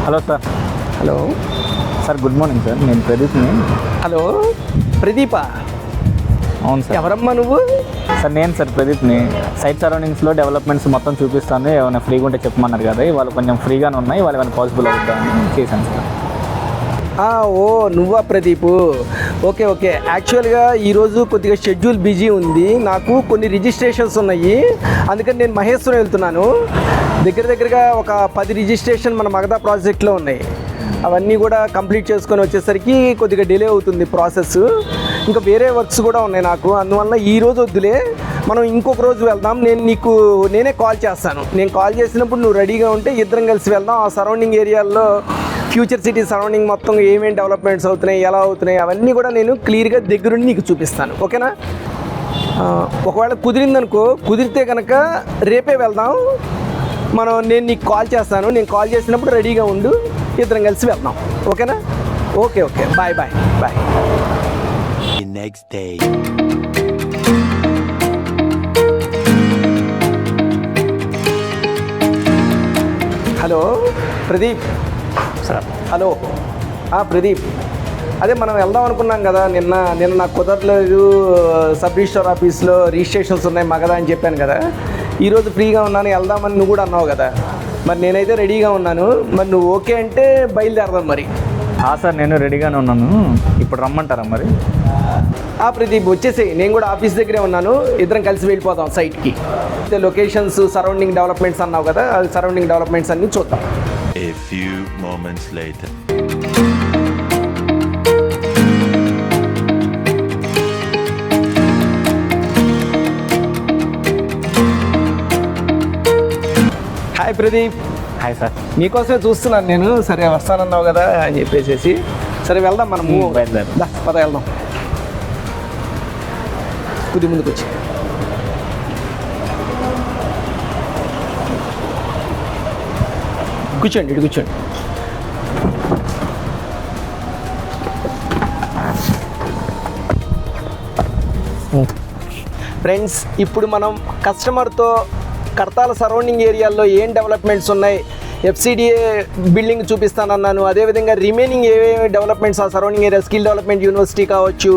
Hello sir. Hello sir good morning sir, నేను ప్రదీప్ని. Hello ప్రదీపా? అవును sir. ఎవరమ్మా నువ్వు? సార్ నేను సార్ ప్రదీప్ని. సైట్ సరౌండింగ్స్లో డెవలప్మెంట్స్ మొత్తం చూపిస్తాను, ఏమైనా ఫ్రీగా ఉంటే చెప్పమన్నారు కదా, ఇవాళ కొంచెం ఫ్రీగానే ఉన్నాయి, ఇవాళ ఏమైనా పాసిబుల్ అవుతుందని చేశాను సార్. ఓ నువ్వా ప్రదీపు? Okay okay. యాక్చువల్గా ఈరోజు కొద్దిగా షెడ్యూల్ బిజీ ఉంది, నాకు కొన్ని రిజిస్ట్రేషన్స్ ఉన్నాయి, అందుకని నేను మహేశ్వరం వెళ్తున్నాను. దగ్గరగా ఒక 10 రిజిస్ట్రేషన్ మన మగధా ప్రాజెక్ట్లో ఉన్నాయి. అవన్నీ కూడా కంప్లీట్ చేసుకొని వచ్చేసరికి కొద్దిగా డిలే అవుతుంది ప్రాసెస్. ఇంకా వేరే వర్క్స్ కూడా ఉన్నాయి నాకు, అందువల్ల ఈరోజు వద్దులే, మనం ఇంకొక రోజు వెళ్దాం. నేనే కాల్ చేస్తాను. నేను కాల్ చేసినప్పుడు నువ్వు రెడీగా ఉంటే ఇద్దరం కలిసి వెళ్దాం. ఆ సరౌండింగ్ ఏరియాల్లో ఫ్యూచర్ సిటీ సరౌండింగ్ మొత్తం ఏమేమి డెవలప్మెంట్స్ అవుతున్నాయి, ఎలా అవుతున్నాయి, అవన్నీ కూడా నేను క్లియర్గా దగ్గరుండి నీకు చూపిస్తాను. ఓకేనా? ఒకవేళ కుదిరిందనుకో, కుదిరితే కనుక రేపే వెళ్దాం. నేను నీకు కాల్ చేస్తాను, నేను కాల్ చేసినప్పుడు రెడీగా ఉండు, ఇద్దరం కలిసి వెళ్దాం. ఓకేనా? Okay okay, bye bye bye. Next day. Hello Pradeep sir. Hello Pradeep, అదే మనం వెళ్దాం అనుకున్నాం కదా, నిన్న నాకు కుదరలేదు, సబ్ రిజిస్టర్ ఆఫీస్లో రిజిస్ట్రేషన్స్ ఉన్నాయి మగధా అని చెప్పాను కదా. ఈరోజు ఫ్రీగా ఉన్నాను, వెళ్దామని నువ్వు కూడా అన్నావు కదా. మరి నేనైతే రెడీగా ఉన్నాను, మరి నువ్వు ఓకే అంటే బయలుదేరదాం మరి. సార్ నేను రెడీగానే ఉన్నాను, ఇప్పుడు రమ్మంటారా మరి? ప్రదీప్ వచ్చేసేయి, నేను కూడా ఆఫీస్ దగ్గరే ఉన్నాను, ఇద్దరం కలిసి వెళ్ళిపోదాం సైట్కి. లొకేషన్స్ సరౌండింగ్ డెవలప్మెంట్స్ అన్నావు కదా, సరౌండింగ్ డెవలప్మెంట్స్ అన్నీ చూద్దాం. A few moments later. Hi Pradeep. Hi sir. నీకోసమే చూస్తున్నాను నేను. సరే వస్తానన్నావు కదా అని చెప్పేసి, సరే వెళ్దాం మనము. బయలుదేరు. పద వెళ్దాం. కొద్ది ముందుకు వచ్చి కూర్చోండి, ఇటు కూర్చోండి. ఫ్రెండ్స్, ఇప్పుడు మనం కస్టమర్తో కర్తాల సరౌండింగ్ ఏరియాల్లో ఏం డెవలప్మెంట్స్ ఉన్నాయి, ఎఫ్సిడిఏ బిల్డింగ్ చూపిస్తానన్నాను, అదేవిధంగా రిమైనింగ్ ఏవేమి డెవలప్మెంట్స్ ఆ surrounding area, skill development university కావచ్చు,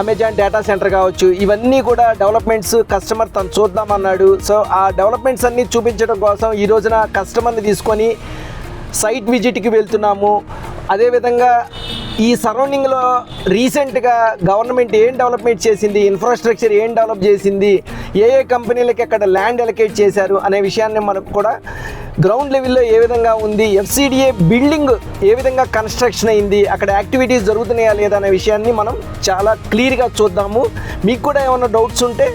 అమెజాన్ డేటా సెంటర్ కావచ్చు, ఇవన్నీ కూడా డెవలప్మెంట్స్ కస్టమర్ తను చూద్దామన్నాడు. సో ఆ డెవలప్మెంట్స్ అన్నీ చూపించడం కోసం ఈ రోజున కస్టమర్ని తీసుకొని సైట్ విజిట్కి వెళ్తున్నాము. అదేవిధంగా ఈ సరౌండింగ్లో రీసెంట్గా గవర్నమెంట్ ఏం డెవలప్మెంట్ చేసింది, ఇన్ఫ్రాస్ట్రక్చర్ ఏం డెవలప్ చేసింది, ఏ కంపెనీలకి అక్కడ ల్యాండ్ అలొకేట్ చేశారు అనే విషయాన్ని మనకు కూడా గ్రౌండ్ లెవెల్లో ఏ విధంగా ఉంది, ఎఫ్సిడిఏ బిల్డింగ్ ఏ విధంగా కన్స్ట్రక్షన్ అయింది, అక్కడ యాక్టివిటీస్ జరుగుతున్నాయా లేదా అనే విషయాన్ని మనం చాలా క్లియర్గా చూద్దాము. మీకు కూడా ఏమైనా డౌట్స్ ఉంటే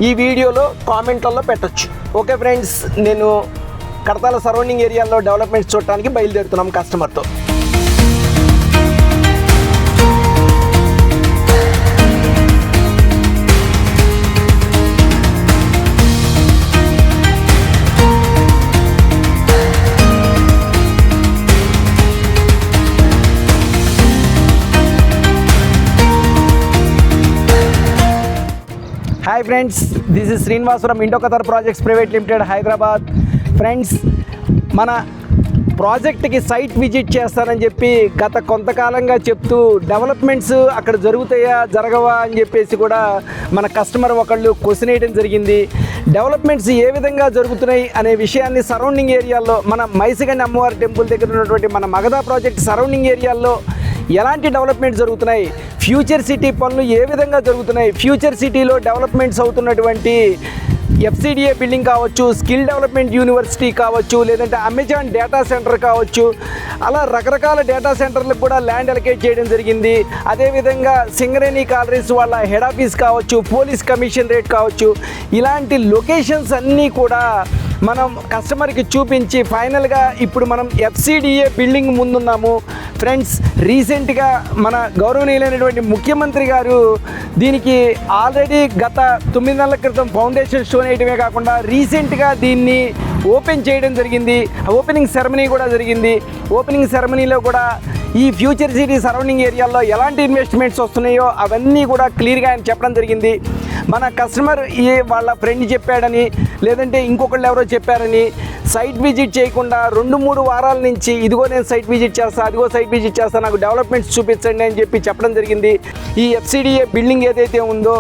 ఈ వీడియోలో కామెంట్లలో పెట్టచ్చు. ఓకే ఫ్రెండ్స్, నేను కడతాల సరౌండింగ్ ఏరియాలో డెవలప్మెంట్స్ చూడటానికి బయలుదేరుతున్నాం కస్టమర్తో. Hi friends, this is Srinivas from Indo Qatar projects private limited, Hyderabad. Friends, మన ప్రాజెక్ట్కి సైట్ విజిట్ చేస్తానని చెప్పి గత కొంతకాలంగా చెప్తూ డెవలప్మెంట్స్ అక్కడ జరుగుతాయా జరగవా అని చెప్పేసి కూడా మన కస్టమర్ ఒకళ్ళు క్వశ్చన్ వేయడం జరిగింది. డెవలప్మెంట్స్ ఏ విధంగా జరుగుతున్నాయి అనే విషయాన్ని సరౌండింగ్ ఏరియాల్లో, మన మైసిగండి అమ్మవారి టెంపుల్ దగ్గర ఉన్నటువంటి మన మగధా ప్రాజెక్ట్ సరౌండింగ్ ఏరియాల్లో ఎలాంటి డెవలప్మెంట్ జరుగుతున్నాయి, ఫ్యూచర్ సిటీ పనులు ఏ విధంగా జరుగుతున్నాయి, ఫ్యూచర్ సిటీలో డెవలప్మెంట్స్ అవుతున్నటువంటి ఎఫ్సిడిఏ బిల్డింగ్ కావచ్చు, స్కిల్ డెవలప్మెంట్ యూనివర్సిటీ కావచ్చు, లేదంటే అమెజాన్ డేటా సెంటర్ కావచ్చు, అలా రకరకాల డేటా సెంటర్లకు కూడా ల్యాండ్ అలొకేట్ చేయడం జరిగింది. అదేవిధంగా సింగరేణి కాలరీస్ వాళ్ళ హెడ్ ఆఫీస్ కావచ్చు, పోలీస్ కమిషన్ రేట్ కావచ్చు, ఇలాంటి లొకేషన్స్ అన్నీ కూడా మనం కస్టమర్కి చూపించి ఫైనల్గా ఇప్పుడు మనం ఎఫ్సిడిఏ బిల్డింగ్ ముందున్నాము. ఫ్రెండ్స్, రీసెంట్గా మన గౌరవనీయులైనటువంటి ముఖ్యమంత్రి గారు దీనికి ఆల్రెడీ గత 9 నెలల క్రితం ఫౌండేషన్ స్టోన్ వేయడమే కాకుండా రీసెంట్గా దీన్ని ఓపెన్ చేయడం జరిగింది. ఓపెనింగ్ సెరమనీ కూడా జరిగింది. ఓపెనింగ్ సెరమనీలో కూడా ఈ ఫ్యూచర్ సిటీ సరౌండింగ్ ఏరియాల్లో ఎలాంటి ఇన్వెస్ట్మెంట్స్ వస్తున్నాయో అవన్నీ కూడా క్లియర్గా ఆయన చెప్పడం జరిగింది. మన కస్టమర్ వాళ్ళ ఫ్రెండ్ చెప్పాడని లేదంటే ఇంకొకళ్ళు ఎవరో చెప్పారని సైట్ విజిట్ చేయకుండా 2-3 వారాల నుంచి ఇదిగో నేను సైట్ విజిట్ చేస్తాను, అదిగో సైట్ విజిట్ చేస్తాను, నాకు డెవలప్మెంట్స్ చూపించండి అని చెప్పి చెప్పడం జరిగింది. ఈ FCDA బిల్డింగ్ ఏదైతే ఉందో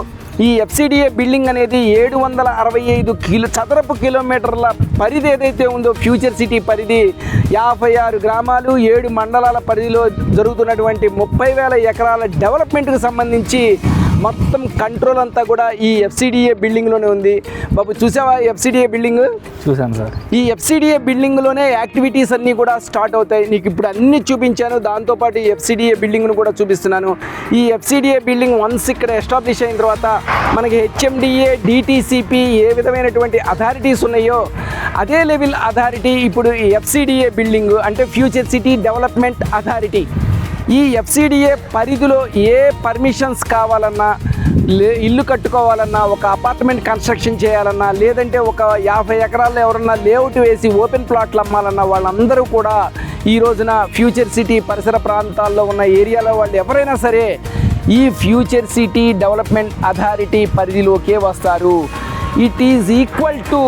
ఈ FCDA బిల్డింగ్ అనేది 765 చదరపు కిలోమీటర్ల పరిధి ఏదైతే ఉందో ఫ్యూచర్ సిటీ పరిధి 56 గ్రామాలు 7 మండలాల పరిధిలో జరుగుతున్నటువంటి 30,000 ఎకరాల డెవలప్మెంట్కి సంబంధించి మొత్తం కంట్రోల్ అంతా కూడా ఈ FCDA బిల్డింగ్లోనే ఉంది. బాబు చూసావా FCDA బిల్డింగ్? చూసాను సార్. ఈ FCDA బిల్డింగ్లోనే యాక్టివిటీస్ అన్నీ కూడా స్టార్ట్ అవుతాయి. నీకు ఇప్పుడు అన్నీ చూపించాను, దాంతోపాటు ఈ FCDA బిల్డింగ్ను కూడా చూపిస్తున్నాను. ఈ FCDA బిల్డింగ్ వన్స్ ఇక్కడ ఎస్టాబ్లిష్ అయిన తర్వాత మనకి HMDA DTCP ఏ విధమైనటువంటి అథారిటీస్ ఉన్నాయో అదే లెవెల్ అథారిటీ ఇప్పుడు ఈ FCDA బిల్డింగ్ అంటే ఫ్యూచర్ సిటీ డెవలప్మెంట్ అథారిటీ. ఈ FCDA పరిధిలో ఏ పర్మిషన్స్ కావాలన్నా, ఇల్లు కట్టుకోవాలన్నా, ఒక అపార్ట్మెంట్ కన్స్ట్రక్షన్ చేయాలన్నా, లేదంటే ఒక 50 ఎకరాల్లో ఎవరన్నా లేఅవుట్ వేసి ఓపెన్ ప్లాట్లు అమ్మాలన్నా వాళ్ళందరూ కూడా ఈ రోజున ఫ్యూచర్ సిటీ పరిసర ప్రాంతాల్లో ఉన్న ఏరియాలో వాళ్ళు ఎవరైనా సరే ఈ ఫ్యూచర్ సిటీ డెవలప్మెంట్ అథారిటీ పరిధిలోకే వస్తారు. It is equal to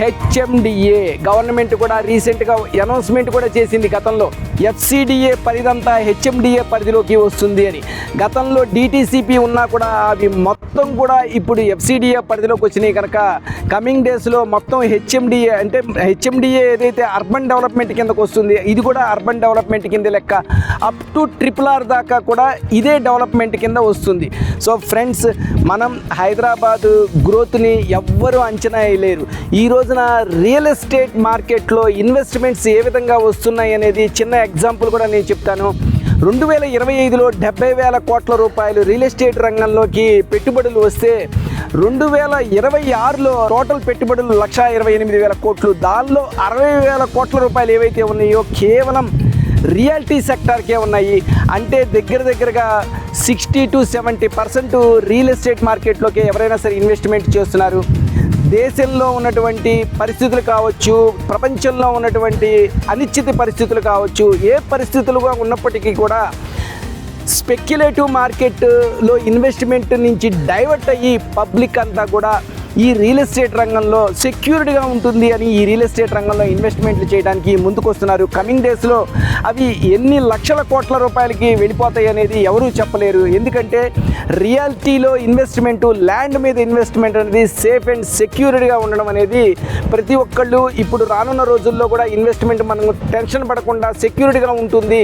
HMDA. Government కూడా రీసెంట్గా అనౌన్స్మెంట్ కూడా చేసింది గతంలో FCDA పరిధంతా HMDA పరిధిలోకి వస్తుంది అని. గతంలో DTCP ఉన్నా కూడా అవి మొత్తం కూడా ఇప్పుడు FCDA పరిధిలోకి వచ్చినాయి కనుక కమింగ్ డేస్లో మొత్తం HMDA అంటే HMDA ఏదైతే అర్బన్ డెవలప్మెంట్ కిందకు వస్తుంది ఇది కూడా అర్బన్ డెవలప్మెంట్ కింద లెక్క. అప్ టు RRR దాకా కూడా ఇదే డెవలప్మెంట్ కింద వస్తుంది. సో ఫ్రెండ్స్, మనం హైదరాబాద్ గ్రోత్ని ఎవ్వరూ అంచనా వేయలేరు. ఈ రోజున రియల్ ఎస్టేట్ మార్కెట్లో ఇన్వెస్ట్మెంట్స్ ఏ విధంగా వస్తున్నాయి అనేది చిన్న ఎగ్జాంపుల్ కూడా నేను చెప్తాను. 2025లో 70,000 కోట్ల రూపాయలు రియల్ ఎస్టేట్ రంగంలోకి పెట్టుబడులు వస్తే 2026లో టోటల్ పెట్టుబడులు 128,000 కోట్లు. దానిలో 60,000 కోట్ల రూపాయలు ఏవైతే ఉన్నాయో కేవలం రియాలిటీ సెక్టార్కే ఉన్నాయి. అంటే దగ్గరగా 60 to 70% రియల్ ఎస్టేట్ మార్కెట్లోకి ఎవరైనా సరే ఇన్వెస్ట్మెంట్ చేస్తున్నారు. దేశంలో ఉన్నటువంటి పరిస్థితులు కావచ్చు, ప్రపంచంలో ఉన్నటువంటి అనిశ్చిత పరిస్థితులు కావచ్చు, ఏ పరిస్థితులుగా ఉన్నప్పటికీ కూడా స్పెక్యులేటివ్ మార్కెట్లో ఇన్వెస్ట్మెంట్ నుంచి డైవర్ట్ అయ్యి పబ్లిక్ అంతా కూడా ఈ రియల్ ఎస్టేట్ రంగంలో సెక్యూర్డ్గా ఉంటుంది అని ఈ రియల్ ఎస్టేట్ రంగంలో ఇన్వెస్ట్మెంట్లు చేయడానికి ముందుకు వస్తున్నారు. కమింగ్ డేస్లో అవి ఎన్ని లక్షల కోట్ల రూపాయలకి వెళ్ళిపోతాయి అనేది ఎవరూ చెప్పలేరు. ఎందుకంటే రియాలిటీలో ఇన్వెస్ట్మెంటు, ల్యాండ్ మీద ఇన్వెస్ట్మెంట్ అనేది సేఫ్ అండ్ సెక్యూర్డ్గా ఉండడం అనేది ప్రతి ఒక్కళ్ళు ఇప్పుడు రానున్న రోజుల్లో కూడా ఇన్వెస్ట్మెంట్ మనం టెన్షన్ పడకుండా సెక్యూర్డ్గా ఉంటుంది.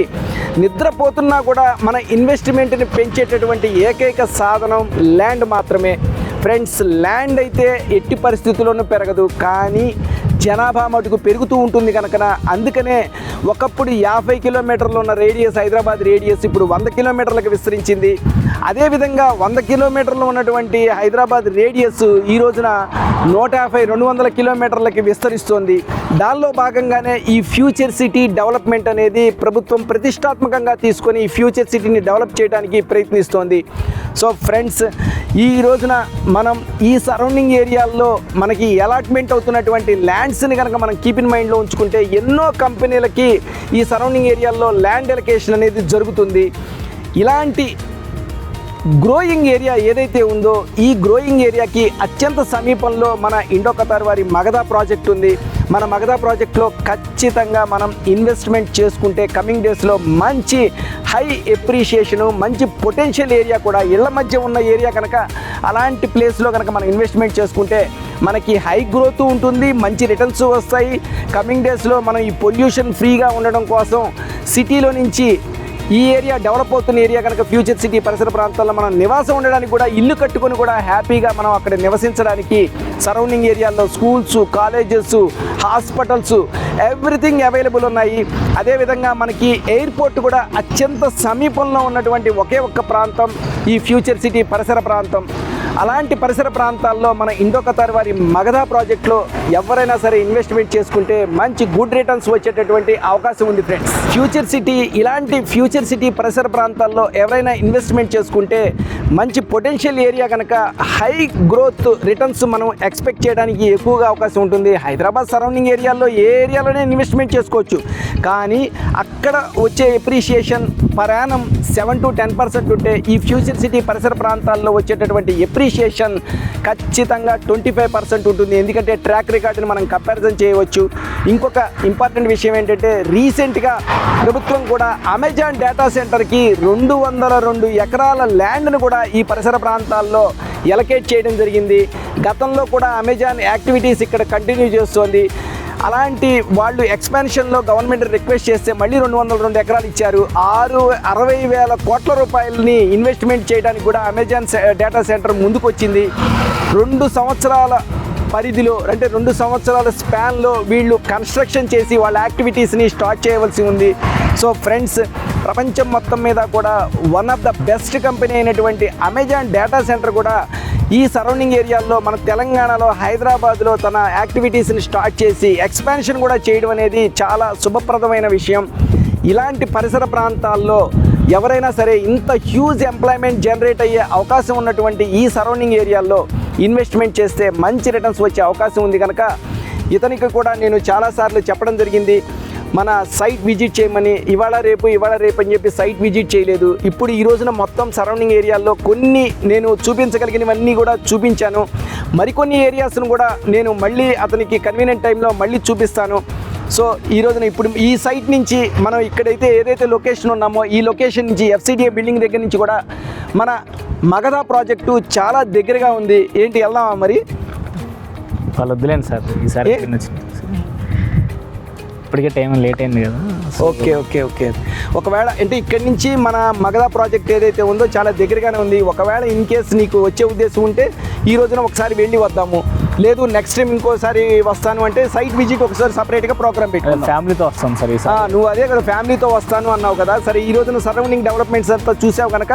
నిద్రపోతున్నా కూడా మన ఇన్వెస్ట్మెంట్ని పెంచేటటువంటి ఏకైక సాధనం ల్యాండ్ మాత్రమే. ఫ్రెండ్స్, ల్యాండ్ అయితే ఎట్టి పరిస్థితుల్లోనూ పెరగదు, కానీ జనాభా మటుకు పెరుగుతూ ఉంటుంది కనుక అందుకనే ఒకప్పుడు 50 కిలోమీటర్లు ఉన్న రేడియస్ హైదరాబాద్ రేడియస్ ఇప్పుడు 100 కిలోమీటర్లకు విస్తరించింది. అదేవిధంగా 100 కిలోమీటర్లు ఉన్నటువంటి హైదరాబాద్ రేడియస్ ఈ రోజున 150-200 కిలోమీటర్లకి విస్తరిస్తోంది. దానిలో భాగంగానే ఈ ఫ్యూచర్ సిటీ డెవలప్మెంట్ అనేది ప్రభుత్వం ప్రతిష్టాత్మకంగా తీసుకొని ఈ ఫ్యూచర్ సిటీని డెవలప్ చేయడానికి ప్రయత్నిస్తోంది. సో ఫ్రెండ్స్, ఈ రోజున మనం ఈ సరౌండింగ్ ఏరియాల్లో మనకి అలాట్మెంట్ అవుతున్నటువంటి ల్యాండ్స్ని కనుక మనం కీప్ ఇన్ మైండ్లో ఉంచుకుంటే ఎన్నో కంపెనీలకి ఈ సరౌండింగ్ ఏరియాల్లో ల్యాండ్ ఎలకేషన్ అనేది జరుగుతుంది. ఇలాంటి గ్రోయింగ్ ఏరియా ఏదైతే ఉందో ఈ గ్రోయింగ్ ఏరియాకి అత్యంత సమీపంలో మన ఇండో ఖతార్ వారి మగధా ప్రాజెక్ట్ ఉంది. మన మగధా ప్రాజెక్ట్లో ఖచ్చితంగా మనం ఇన్వెస్ట్మెంట్ చేసుకుంటే కమింగ్ డేస్లో మంచి హై ఎప్రిషియేషను, మంచి పొటెన్షియల్ ఏరియా కూడా ఇళ్ల మధ్య ఉన్న ఏరియా కనుక అలాంటి ప్లేస్లో కనుక మనం ఇన్వెస్ట్మెంట్ చేసుకుంటే మనకి హై గ్రోత్ ఉంటుంది, మంచి రిటర్న్స్ వస్తాయి. కమింగ్ డేస్లో మనం ఈ పొల్యూషన్ ఫ్రీగా ఉండడం కోసం సిటీలో నుంచి ఈ ఏరియా డెవలప్ అవుతున్న ఏరియా కనుక ఫ్యూచర్ సిటీ పరిసర ప్రాంతాల్లో మనం నివాసం ఉండడానికి కూడా ఇల్లు కట్టుకొని కూడా హ్యాపీగా మనం అక్కడ నివసించడానికి సరౌండింగ్ ఏరియాల్లో schools, colleges, hospitals everything available ఉన్నాయి. అదేవిధంగా మనకి ఎయిర్పోర్ట్ కూడా అత్యంత సమీపంలో ఉన్నటువంటి ఒకే ఒక్క ప్రాంతం ఈ ఫ్యూచర్ సిటీ పరిసర ప్రాంతం. అలాంటి పరిసర ప్రాంతాల్లో మన ఇండో ఖతార్ వారి మగధా ప్రాజెక్ట్లో ఎవరైనా సరే ఇన్వెస్ట్మెంట్ చేసుకుంటే మంచి గుడ్ రిటర్న్స్ వచ్చేటటువంటి అవకాశం ఉంది ఫ్రెండ్స్. ఫ్యూచర్ సిటీ ఇలాంటి ఫ్యూచర్ సిటీ పరిసర ప్రాంతాల్లో ఎవరైనా ఇన్వెస్ట్మెంట్ చేసుకుంటే మంచి పొటెన్షియల్ ఏరియా కనుక హై గ్రోత్ రిటర్న్స్ మనం ఎక్స్పెక్ట్ చేయడానికి ఎక్కువగా అవకాశం ఉంటుంది. హైదరాబాద్ సరౌండింగ్ ఏరియాల్లో ఏ ఏరియాలోనే ఇన్వెస్ట్మెంట్ చేసుకోవచ్చు, కానీ అక్కడ వచ్చే ఎప్రిషియేషన్ పర్ యానం 7 to 10% ఉంటే ఈ ఫ్యూచర్ సిటీ పరిసర ప్రాంతాల్లో వచ్చేటటువంటి డిప్రిషియేషన్ ఖచ్చితంగా 25% ఉంటుంది. ఎందుకంటే ట్రాక్ రికార్డుని మనం కంపారిజన్ చేయవచ్చు. ఇంకొక ఇంపార్టెంట్ విషయం ఏంటంటే రీసెంట్గా ప్రభుత్వం కూడా అమెజాన్ డేటా సెంటర్కి 202 ఎకరాల ల్యాండ్ను కూడా ఈ పరిసర ప్రాంతాల్లో ఎలకేట్ చేయడం జరిగింది. గతంలో కూడా అమెజాన్ యాక్టివిటీస్ ఇక్కడ కంటిన్యూ చేస్తోంది. అలాంటి వాళ్ళు ఎక్స్పాన్షన్లో గవర్నమెంట్ రిక్వెస్ట్ చేస్తే మళ్ళీ 202 ఎకరాలు ఇచ్చారు. 60,000 కోట్ల రూపాయలని ఇన్వెస్ట్మెంట్ చేయడానికి కూడా అమెజాన్ డేటా సెంటర్ ముందుకు వచ్చింది. 2 సంవత్సరాల పరిధిలో అంటే 2 సంవత్సరాల స్పాన్లో వీళ్ళు కన్స్ట్రక్షన్ చేసి వాళ్ళ యాక్టివిటీస్ని స్టార్ట్ చేయవలసి ఉంది. సో ఫ్రెండ్స్, ప్రపంచం మొత్తం మీద కూడా one of the best company అయినటువంటి అమెజాన్ డేటా సెంటర్ కూడా ఈ సరౌండింగ్ ఏరియాల్లో మన తెలంగాణలో హైదరాబాద్లో తన యాక్టివిటీస్ని స్టార్ట్ చేసి ఎక్స్పాన్షన్ కూడా చేయడం అనేది చాలా శుభప్రదమైన విషయం. ఇలాంటి పరిసర ప్రాంతాల్లో ఎవరైనా సరే ఇంత హ్యూజ్ ఎంప్లాయ్మెంట్ జనరేట్ అయ్యే అవకాశం ఉన్నటువంటి ఈ సరౌండింగ్ ఏరియాల్లో ఇన్వెస్ట్మెంట్ చేస్తే మంచి రిటర్న్స్ వచ్చే అవకాశం ఉంది. కనుక ఇతనికి కూడా నేను చాలాసార్లు చెప్పడం జరిగింది, మన సైట్ విజిట్ చేయమని. ఇవాళ రేపు అని చెప్పి సైట్ విజిట్ చేయలేదు. ఇప్పుడు ఈ రోజున మొత్తం సరౌండింగ్ ఏరియాల్లో కొన్ని నేను చూపించగలిగినవన్నీ కూడా చూపించాను. మరికొన్ని ఏరియాస్ను కూడా నేను మళ్ళీ అతనికి కన్వీనియంట్ టైంలో మళ్ళీ చూపిస్తాను. సో ఈ రోజున ఇప్పుడు ఈ సైట్ నుంచి మనం ఇక్కడైతే ఏదైతే లొకేషన్ ఉన్నామో ఈ లొకేషన్ నుంచి FCDA బిల్డింగ్ దగ్గర నుంచి కూడా మన మగధ ప్రాజెక్టు చాలా దగ్గరగా ఉంది. ఏంటి, వెళ్దామా మరి? వాళ్ళు వద్దులేండి సార్, ఈసారి ఇప్పటికే టైం లేట్ అయింది కదా. ఓకే. ఒకవేళ అంటే ఇక్కడి నుంచి మన మగధ ప్రాజెక్ట్ ఏదైతే ఉందో చాలా దగ్గరగానే ఉంది. ఒకవేళ ఇన్ కేస్ నీకు వచ్చే ఉద్దేశం ఉంటే ఈ రోజున ఒకసారి వెళ్ళి వద్దాము. లేదు నెక్స్ట్ టైం ఇంకోసారి వస్తాను అంటే సైట్ విజిట్ ఒకసారి సపరేట్గా ప్రోగ్రామ్ పెట్టుకుందాం. ఫ్యామిలీతో వస్తాం సార్ ఈసారి. నువ్వు అదే కదా ఫ్యామిలీతో వస్తాను అన్నావు కదా. సరే, ఈ రోజున సరౌండింగ్ డెవలప్మెంట్స్ అంతా చూసావు కనుక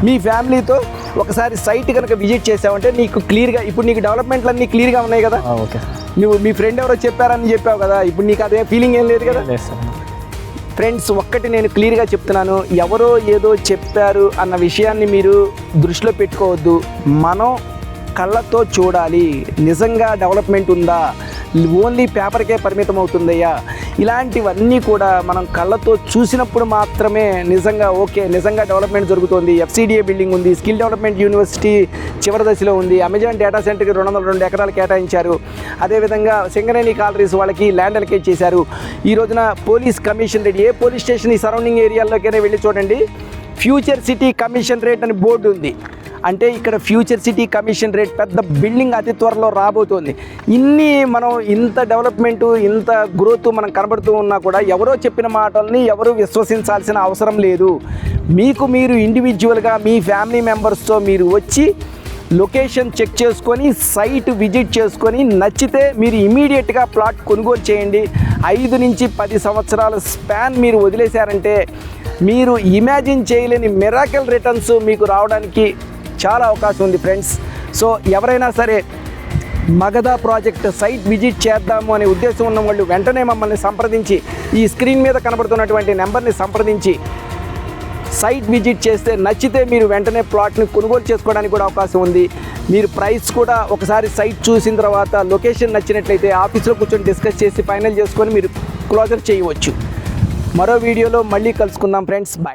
మీ ఫ్యామిలీతో ఒకసారి సైట్ కనుక విజిట్ చేసావంటే నీకు క్లియర్గా, ఇప్పుడు నీకు డెవలప్మెంట్లు అన్నీ క్లియర్గా ఉన్నాయి కదా. ఓకే. నువ్వు మీ ఫ్రెండ్ ఎవరో చెప్పారని చెప్పావు కదా, ఇప్పుడు నీకు అదే ఫీలింగ్ ఏం లేదు కదా. ఫ్రెండ్స్, ఒక్కటి నేను క్లియర్గా చెప్తున్నాను, ఎవరో ఏదో చెప్పారు అన్న విషయాన్ని మీరు దృష్టిలో పెట్టుకోవద్దు. మనం కళ్ళతో చూడాలి, నిజంగా డెవలప్మెంట్ ఉందా, ఓన్లీ పేపర్కే పరిమితం అవుతుందయ్యా, ఇలాంటివన్నీ కూడా మనం కళ్ళతో చూసినప్పుడు మాత్రమే నిజంగా డెవలప్మెంట్ జరుగుతుంది. FCDA బిల్డింగ్ ఉంది, స్కిల్ డెవలప్మెంట్ యూనివర్సిటీ చివరి దశలో ఉంది, అమెజాన్ డేటా సెంటర్కి 202 ఎకరాలు కేటాయించారు. అదేవిధంగా సింగరేణి కాలరీస్ వాళ్ళకి ల్యాండ్ అలొకేట్ చేశారు. ఈ రోజున పోలీస్ కమిషన్ రేట్, ఏ పోలీస్ స్టేషన్ ఈ సరౌండింగ్ ఏరియాల్లోకైనా వెళ్ళి చూడండి, ఫ్యూచర్ సిటీ కమిషన్ రేట్ అని బోర్డు ఉంది. అంటే ఇక్కడ ఫ్యూచర్ సిటీ కమిషన్ రేట్ పెద్ద బిల్డింగ్ అతి త్వరలో రాబోతోంది. మనం ఇంత డెవలప్మెంటు, ఇంత గ్రోత్ మనం కనబడుతూ ఉన్నా కూడా ఎవరో చెప్పిన మాటల్ని ఎవరు విశ్వసించాల్సిన అవసరం లేదు. మీకు మీరు ఇండివిజువల్గా మీ ఫ్యామిలీ మెంబర్స్తో మీరు వచ్చి లొకేషన్ చెక్ చేసుకొని సైట్ విజిట్ చేసుకొని నచ్చితే మీరు ఇమీడియట్గా ప్లాట్ కొనుగోలు చేయండి. 5 నుంచి 10 సంవత్సరాల స్పాన్ మీరు వదిలేశారంటే మీరు ఇమాజిన్ చేయలేని మిరాకిల్ రిటర్న్స్ మీకు రావడానికి చాలా అవకాశం ఉంది ఫ్రెండ్స్. సో ఎవరైనా సరే మగధ ప్రాజెక్ట్ సైట్ విజిట్ చేద్దాము అనే ఉద్దేశం ఉన్న వాళ్ళు వెంటనే మమ్మల్ని సంప్రదించి ఈ స్క్రీన్ మీద కనబడుతున్నటువంటి నెంబర్ని సంప్రదించి సైట్ విజిట్ చేస్తే నచ్చితే మీరు వెంటనే ప్లాట్ని కొనుగోలు చేసుకోవడానికి కూడా అవకాశం ఉంది. మీరు ప్రైస్ కూడా ఒకసారి సైట్ చూసిన తర్వాత లొకేషన్ నచ్చినట్లయితే ఆఫీస్లో కూర్చొని డిస్కస్ చేసి ఫైనల్ చేసుకొని మీరు క్లోజర్ చేయవచ్చు. మరో వీడియోలో మళ్ళీ కలుసుకుందాం ఫ్రెండ్స్. బాయ్.